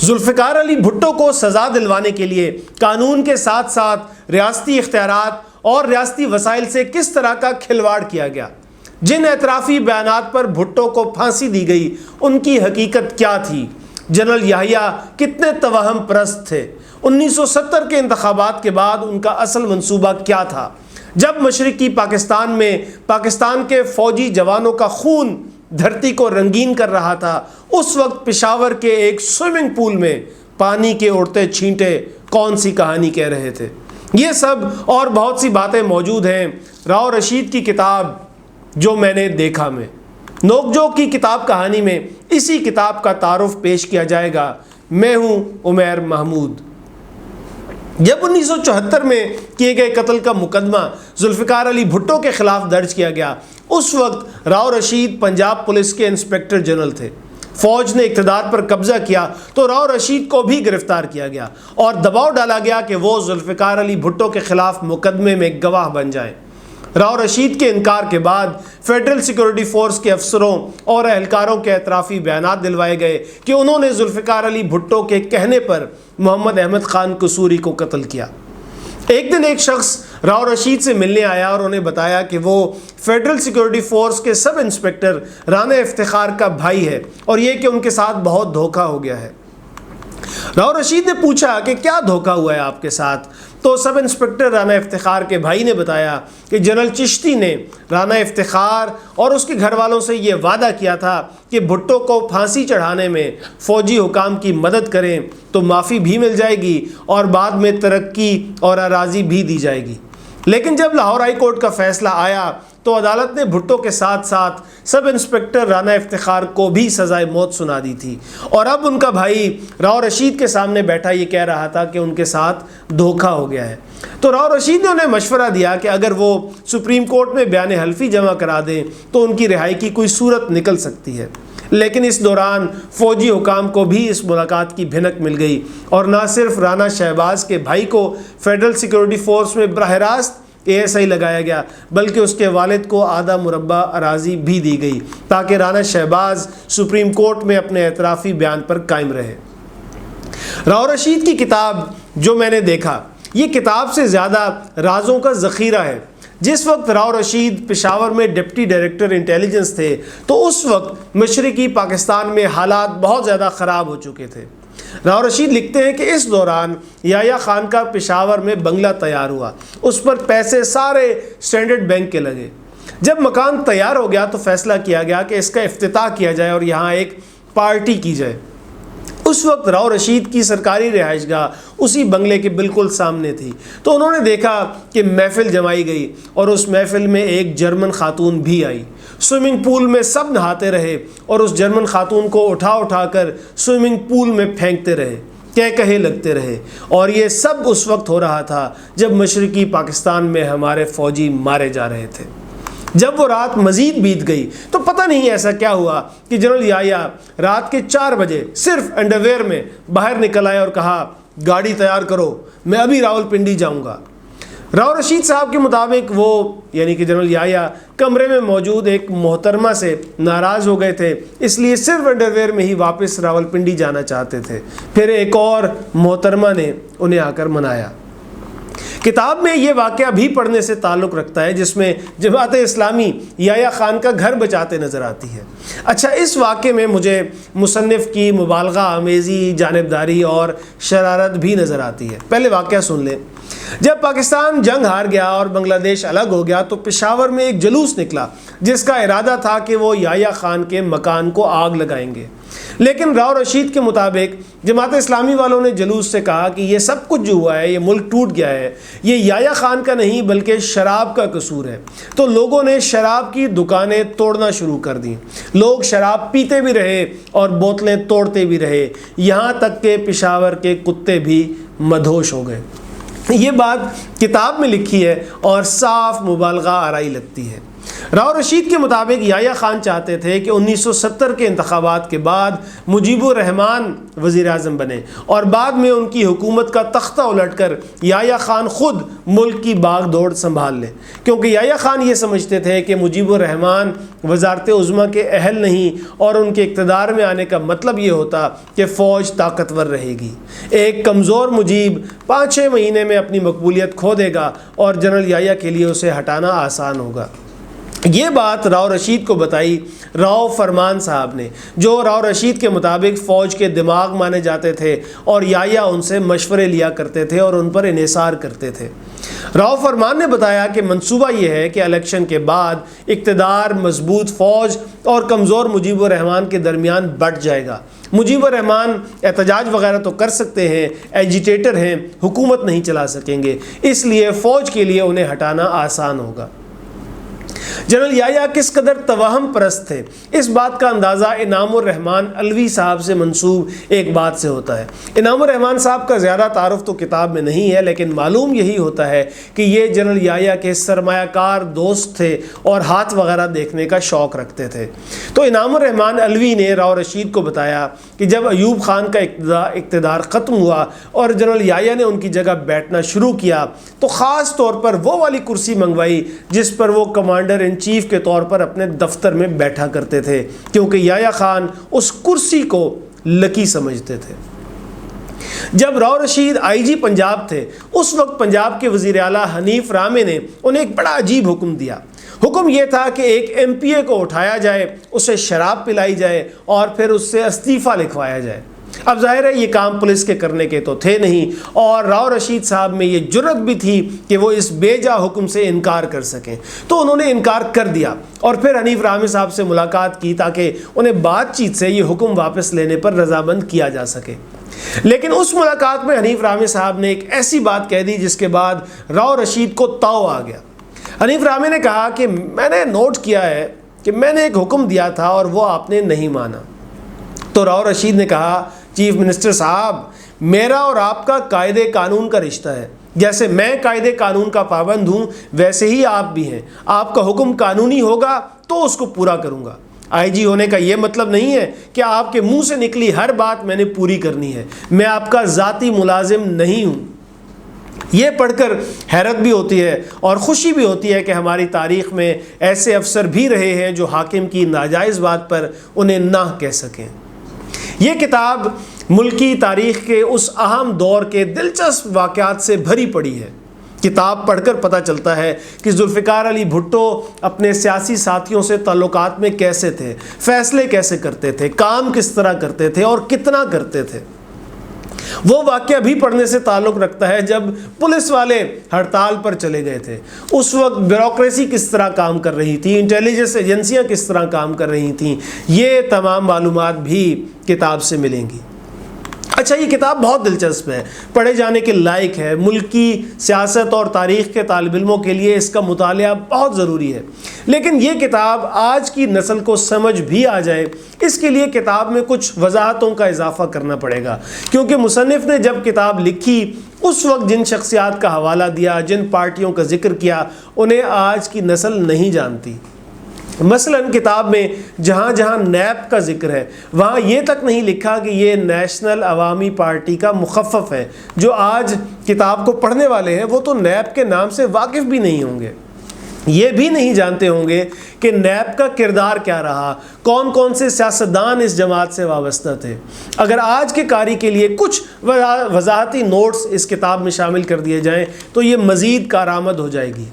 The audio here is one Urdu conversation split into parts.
ذوالفقار علی بھٹو کو سزا دلوانے کے لیے قانون کے ساتھ ساتھ ریاستی اختیارات اور ریاستی وسائل سے کس طرح کا کھلواڑ کیا گیا؟ جن اعترافی بیانات پر بھٹو کو پھانسی دی گئی ان کی حقیقت کیا تھی؟ جنرل یحییٰ کتنے توہم پرست تھے؟ 1970 کے انتخابات کے بعد ان کا اصل منصوبہ کیا تھا؟ جب مشرقی پاکستان میں پاکستان کے فوجی جوانوں کا خون دھرتی کو رنگین کر رہا تھا، اس وقت پشاور کے ایک سوئمنگ پول میں پانی کے اڑتے چھینٹے کون سی کہانی کہہ رہے تھے؟ یہ سب اور بہت سی باتیں موجود ہیں راؤ رشید کی کتاب جو میں نے دیکھا میں۔ نوک جھوک کی کتاب کہانی میں اسی کتاب کا تعارف پیش کیا جائے گا۔ میں ہوں عمیر محمود۔ جب 1974 میں کیے گئے قتل کا مقدمہ ذوالفقار علی بھٹو کے خلاف درج کیا گیا، اس وقت راؤ رشید پنجاب پولیس کے انسپکٹر جنرل تھے۔ فوج نے اقتدار پر قبضہ کیا تو راؤ رشید کو بھی گرفتار کیا گیا اور دباؤ ڈالا گیا کہ وہ ذوالفقار علی بھٹو کے خلاف مقدمے میں گواہ بن جائیں۔ راؤ رشید کے انکار کے بعد فیڈرل سیکورٹی فورس کے افسروں اور اہلکاروں کے اعترافی بیانات دلوائے گئے کہ انہوں نے ذوالفقار علی بھٹو کے کہنے پر محمد احمد خان قصوری کو قتل کیا۔ ایک دن ایک شخص راؤ رشید سے ملنے آیا اور انہیں بتایا کہ وہ فیڈرل سیکورٹی فورس کے سب انسپکٹر رانا افتخار کا بھائی ہے اور یہ کہ ان کے ساتھ بہت دھوکہ ہو گیا ہے۔ راؤ رشید نے پوچھا کہ کیا دھوکہ ہوا ہے آپ کے ساتھ؟ تو سب انسپکٹر رانا افتخار کے بھائی نے بتایا کہ جنرل چشتی نے رانا افتخار اور اس کے گھر والوں سے یہ وعدہ کیا تھا کہ بھٹو کو پھانسی چڑھانے میں فوجی حکام کی مدد کریں تو معافی بھی مل جائے گی اور بعد میں ترقی اور اراضی بھی دی جائے گی۔ لیکن جب لاہور ہائی کورٹ کا فیصلہ آیا تو عدالت نے بھٹو کے ساتھ ساتھ سب انسپکٹر رانا افتخار کو بھی سزائے موت سنا دی تھی، اور اب ان کا بھائی راؤ رشید کے سامنے بیٹھا یہ کہہ رہا تھا کہ ان کے ساتھ دھوکہ ہو گیا ہے۔ تو راؤ رشید نے انہیں مشورہ دیا کہ اگر وہ سپریم کورٹ میں بیان حلفی جمع کرا دیں تو ان کی رہائی کی کوئی صورت نکل سکتی ہے۔ لیکن اس دوران فوجی حکام کو بھی اس ملاقات کی بھنک مل گئی اور نہ صرف رانا شہباز کے بھائی کو فیڈرل سیکورٹی فورس میں براہ راست ASI لگایا گیا بلکہ اس کے والد کو آدھا مربع اراضی بھی دی گئی تاکہ رانا شہباز سپریم کورٹ میں اپنے اعترافی بیان پر قائم رہے۔ راؤ رشید کی کتاب جو میں نے دیکھا، یہ کتاب سے زیادہ رازوں کا ذخیرہ ہے۔ جس وقت راؤ رشید پشاور میں ڈپٹی ڈائریکٹر انٹیلیجنس تھے تو اس وقت مشرقی پاکستان میں حالات بہت زیادہ خراب ہو چکے تھے۔ راؤ رشید لکھتے ہیں کہ اس دوران یحییٰ خان کا پشاور میں بنگلہ تیار ہوا، اس پر پیسے سارے اسٹینڈرڈ بینک کے لگے۔ جب مکان تیار ہو گیا تو فیصلہ کیا گیا کہ اس کا افتتاح کیا جائے اور یہاں ایک پارٹی کی جائے۔ اس وقت راؤ رشید کی سرکاری رہائش گاہ اسی بنگلے کے بالکل سامنے تھی، تو انہوں نے دیکھا کہ محفل جمائی گئی اور اس محفل میں ایک جرمن خاتون بھی آئی۔ سوئمنگ پول میں سب نہاتے رہے اور اس جرمن خاتون کو اٹھا کر سوئمنگ پول میں پھینکتے رہے، کہے لگتے رہے، اور یہ سب اس وقت ہو رہا تھا جب مشرقی پاکستان میں ہمارے فوجی مارے جا رہے تھے۔ جب وہ رات مزید بیت گئی تو پتہ نہیں ایسا کیا ہوا کہ جنرل یحییٰ رات کے 4 بجے صرف انڈرویئر میں باہر نکل آئے اور کہا گاڑی تیار کرو، میں ابھی راولپنڈی جاؤں گا۔ راؤ رشید صاحب کے مطابق وہ یعنی کہ جنرل یحییٰ کمرے میں موجود ایک محترمہ سے ناراض ہو گئے تھے، اس لیے صرف انڈرویئر میں ہی واپس راولپنڈی جانا چاہتے تھے۔ پھر ایک اور محترمہ نے انہیں آ کر منایا۔ کتاب میں یہ واقعہ بھی پڑھنے سے تعلق رکھتا ہے جس میں جماعت اسلامی یحییٰ خان کا گھر بچاتے نظر آتی ہے۔ اچھا، اس واقعے میں مجھے مصنف کی مبالغہ آمیزی، جانبداری اور شرارت بھی نظر آتی ہے۔ پہلے واقعہ سن لیں۔ جب پاکستان جنگ ہار گیا اور بنگلہ دیش الگ ہو گیا تو پشاور میں ایک جلوس نکلا جس کا ارادہ تھا کہ وہ یحییٰ خان کے مکان کو آگ لگائیں گے، لیکن راؤ رشید کے مطابق جماعت اسلامی والوں نے جلوس سے کہا کہ یہ سب کچھ جو ہوا ہے، یہ ملک ٹوٹ گیا ہے، یہ یحییٰ خان کا نہیں بلکہ شراب کا قصور ہے۔ تو لوگوں نے شراب کی دکانیں توڑنا شروع کر دیں، لوگ شراب پیتے بھی رہے اور بوتلیں توڑتے بھی رہے، یہاں تک کہ پشاور کے کتے بھی مدہوش ہو گئے۔ یہ بات کتاب میں لکھی ہے اور صاف مبالغہ آرائی لگتی ہے۔ راؤ رشید کے مطابق یحییٰ خان چاہتے تھے کہ 1970 کے انتخابات کے بعد مجیب الرحمان وزیر اعظم بنے اور بعد میں ان کی حکومت کا تختہ الٹ کر یحییٰ خان خود ملک کی باغ دوڑ سنبھال لے، کیونکہ یحییٰ خان یہ سمجھتے تھے کہ مجیب الرحمان وزارت عظمیٰ کے اہل نہیں، اور ان کے اقتدار میں آنے کا مطلب یہ ہوتا کہ فوج طاقتور رہے گی۔ ایک کمزور مجیب 5-6 مہینے میں اپنی مقبولیت کھو دے گا اور جنرل یحییٰ کے لیے اسے ہٹانا آسان ہوگا۔ یہ بات راؤ رشید کو بتائی راؤ فرمان صاحب نے، جو راؤ رشید کے مطابق فوج کے دماغ مانے جاتے تھے، اور یحییٰ ان سے مشورے لیا کرتے تھے اور ان پر انحصار کرتے تھے۔ راؤ فرمان نے بتایا کہ منصوبہ یہ ہے کہ الیکشن کے بعد اقتدار مضبوط فوج اور کمزور مجیب الرحمان کے درمیان بٹ جائے گا۔ مجیب الرحمان احتجاج وغیرہ تو کر سکتے ہیں، ایجیٹیٹر ہیں، حکومت نہیں چلا سکیں گے، اس لیے فوج کے لیے انہیں ہٹانا آسان ہوگا۔ جنرل یحییٰ کس قدر توہم پرست تھے، اس بات کا اندازہ انعام الرحمن علوی صاحب سے منسوب ایک بات سے ہوتا ہے۔ انعام الرحمن صاحب کا زیادہ تعارف تو کتاب میں نہیں ہے، لیکن معلوم یہی ہوتا ہے کہ یہ جنرل یحییٰ کے سرمایہ کار دوست تھے اور ہاتھ وغیرہ دیکھنے کا شوق رکھتے تھے۔ تو انعام الرحمن علوی نے راؤ رشید کو بتایا کہ جب ایوب خان کا اقتدار ختم ہوا اور جنرل یحییٰ نے ان کی جگہ بیٹھنا شروع کیا، تو خاص طور پر وہ والی کرسی منگوائی جس پر وہ کمانڈر ان چیف کے طور پر اپنے دفتر میں بیٹھا کرتے تھے، کیونکہ یحییٰ خان اس کرسی کو لکی سمجھتے تھے۔ جب راؤ رشید آئی جی پنجاب تھے، اس وقت پنجاب کے وزیر اعلیٰ حنیف رامے نے انہیں ایک بڑا عجیب حکم دیا۔ حکم یہ تھا کہ ایک ایم پی اے کو اٹھایا جائے، اسے شراب پلائی جائے اور پھر اس سے استعفیٰ لکھوایا جائے۔ اب ظاہر ہے یہ کام پولیس کے کرنے کے تو تھے نہیں، اور راؤ رشید صاحب میں یہ جرت بھی تھی کہ وہ اس بے جا حکم سے انکار کر سکیں، تو انہوں نے انکار کر دیا اور پھر حنیف رامے صاحب سے ملاقات کی تاکہ انہیں بات چیت سے یہ حکم واپس لینے پر رضامند کیا جا سکے۔ لیکن اس ملاقات میں حنیف رامے صاحب نے ایک ایسی بات کہہ دی جس کے بعد راؤ رشید کو تاؤ آ گیا۔ حنیف رامے نے کہا کہ میں نے نوٹ کیا ہے کہ میں نے ایک حکم دیا تھا اور وہ آپ نے نہیں مانا۔ تو راؤ رشید نے کہا، چیف منسٹر صاحب، میرا اور آپ کا قاعدے قانون کا رشتہ ہے، جیسے میں قاعدے قانون کا پابند ہوں ویسے ہی آپ بھی ہیں۔ آپ کا حکم قانونی ہوگا تو اس کو پورا کروں گا۔ آئی جی ہونے کا یہ مطلب نہیں ہے کہ آپ کے منہ سے نکلی ہر بات میں نے پوری کرنی ہے، میں آپ کا ذاتی ملازم نہیں ہوں۔ یہ پڑھ کر حیرت بھی ہوتی ہے اور خوشی بھی ہوتی ہے کہ ہماری تاریخ میں ایسے افسر بھی رہے ہیں جو حاکم کی ناجائز بات پر انہیں نہ کہہ سکیں۔ یہ کتاب ملکی تاریخ کے اس اہم دور کے دلچسپ واقعات سے بھری پڑی ہے۔ کتاب پڑھ کر پتہ چلتا ہے کہ ذوالفقار علی بھٹو اپنے سیاسی ساتھیوں سے تعلقات میں کیسے تھے، فیصلے کیسے کرتے تھے، کام کس طرح کرتے تھے اور کتنا کرتے تھے۔ وہ واقعہ بھی پڑھنے سے تعلق رکھتا ہے جب پولیس والے ہڑتال پر چلے گئے تھے، اس وقت بیوروکریسی کس طرح کام کر رہی تھی، انٹیلیجنس ایجنسیاں کس طرح کام کر رہی تھیں، یہ تمام معلومات بھی کتاب سے ملیں گی۔ اچھا، یہ کتاب بہت دلچسپ ہے، پڑھے جانے کے لائق ہے، ملکی سیاست اور تاریخ کے طالب علموں کے لیے اس کا مطالعہ بہت ضروری ہے۔ لیکن یہ کتاب آج کی نسل کو سمجھ بھی آ جائے، اس کے لیے کتاب میں کچھ وضاحتوں کا اضافہ کرنا پڑے گا، کیونکہ مصنف نے جب کتاب لکھی اس وقت جن شخصیات کا حوالہ دیا، جن پارٹیوں کا ذکر کیا، انہیں آج کی نسل نہیں جانتی۔ مثلا کتاب میں جہاں جہاں نیب کا ذکر ہے وہاں یہ تک نہیں لکھا کہ یہ نیشنل عوامی پارٹی کا مخفف ہے۔ جو آج کتاب کو پڑھنے والے ہیں وہ تو نیب کے نام سے واقف بھی نہیں ہوں گے، یہ بھی نہیں جانتے ہوں گے کہ نیب کا کردار کیا رہا، کون کون سے سیاستدان اس جماعت سے وابستہ تھے۔ اگر آج کے قاری کے لیے کچھ وضاحتی نوٹس اس کتاب میں شامل کر دیے جائیں تو یہ مزید کارآمد ہو جائے گی۔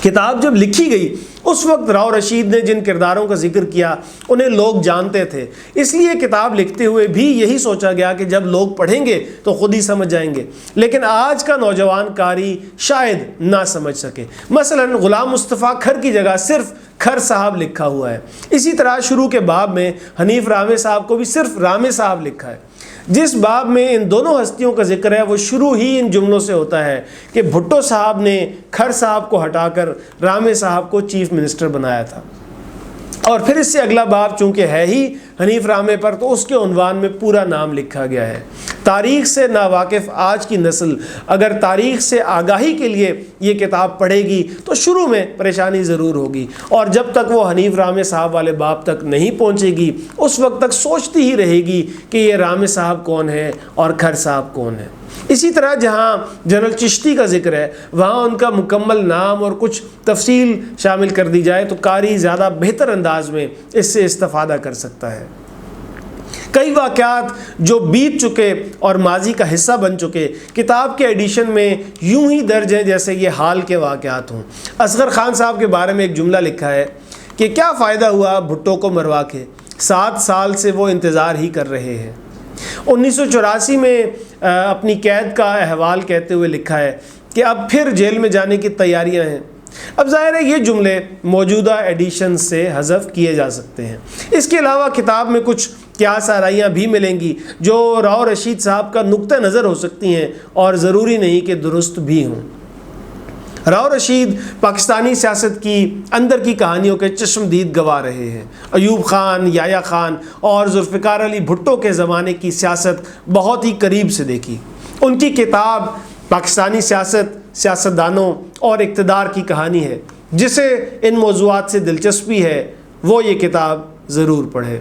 کتاب جب لکھی گئی اس وقت راؤ رشید نے جن کرداروں کا ذکر کیا انہیں لوگ جانتے تھے، اس لیے کتاب لکھتے ہوئے بھی یہی سوچا گیا کہ جب لوگ پڑھیں گے تو خود ہی سمجھ جائیں گے، لیکن آج کا نوجوان قاری شاید نہ سمجھ سکے۔ مثلا غلام مصطفیٰ کھر کی جگہ صرف کھر صاحب لکھا ہوا ہے، اسی طرح شروع کے باب میں حنیف رامے صاحب کو بھی صرف رامے صاحب لکھا ہے۔ جس باب میں ان دونوں ہستیوں کا ذکر ہے وہ شروع ہی ان جملوں سے ہوتا ہے کہ بھٹو صاحب نے کھر صاحب کو ہٹا کر رامے صاحب کو چیف منسٹر بنایا تھا، اور پھر اس سے اگلا باب چونکہ ہے ہی حنیف رامے پر تو اس کے عنوان میں پورا نام لکھا گیا ہے۔ تاریخ سے ناواقف آج کی نسل اگر تاریخ سے آگاہی کے لیے یہ کتاب پڑھے گی تو شروع میں پریشانی ضرور ہوگی، اور جب تک وہ حنیف رامے صاحب والے باب تک نہیں پہنچے گی اس وقت تک سوچتی ہی رہے گی کہ یہ رامے صاحب کون ہے اور کھر صاحب کون ہے۔ اسی طرح جہاں جنرل چشتی کا ذکر ہے وہاں ان کا مکمل نام اور کچھ تفصیل شامل کر دی جائے تو قاری زیادہ بہتر انداز میں اس سے استفادہ کر سکتا ہے۔ کئی واقعات جو بیت چکے اور ماضی کا حصہ بن چکے کتاب کے ایڈیشن میں یوں ہی درج ہیں جیسے یہ حال کے واقعات ہوں۔ اصغر خان صاحب کے بارے میں ایک جملہ لکھا ہے کہ کیا فائدہ ہوا بھٹو کو مروا کے، 7 سال سے وہ انتظار ہی کر رہے ہیں۔ 1984 میں اپنی قید کا احوال کہتے ہوئے لکھا ہے کہ اب پھر جیل میں جانے کی تیاریاں ہیں۔ اب ظاہر ہے یہ جملے موجودہ ایڈیشن سے حذف کیے جا سکتے ہیں۔ اس کے علاوہ کتاب میں کچھ قیاس آرائیاں بھی ملیں گی جو راؤ رشید صاحب کا نقطہ نظر ہو سکتی ہیں اور ضروری نہیں کہ درست بھی ہوں۔ راؤ رشید پاکستانی سیاست کی اندر کی کہانیوں کے چشمدید گواہ رہے ہیں۔ ایوب خان، یحییٰ خان اور ذوالفقار علی بھٹو کے زمانے کی سیاست بہت ہی قریب سے دیکھی۔ ان کی کتاب پاکستانی سیاست، سیاستدانوں اور اقتدار کی کہانی ہے۔ جسے ان موضوعات سے دلچسپی ہے وہ یہ کتاب ضرور پڑھے۔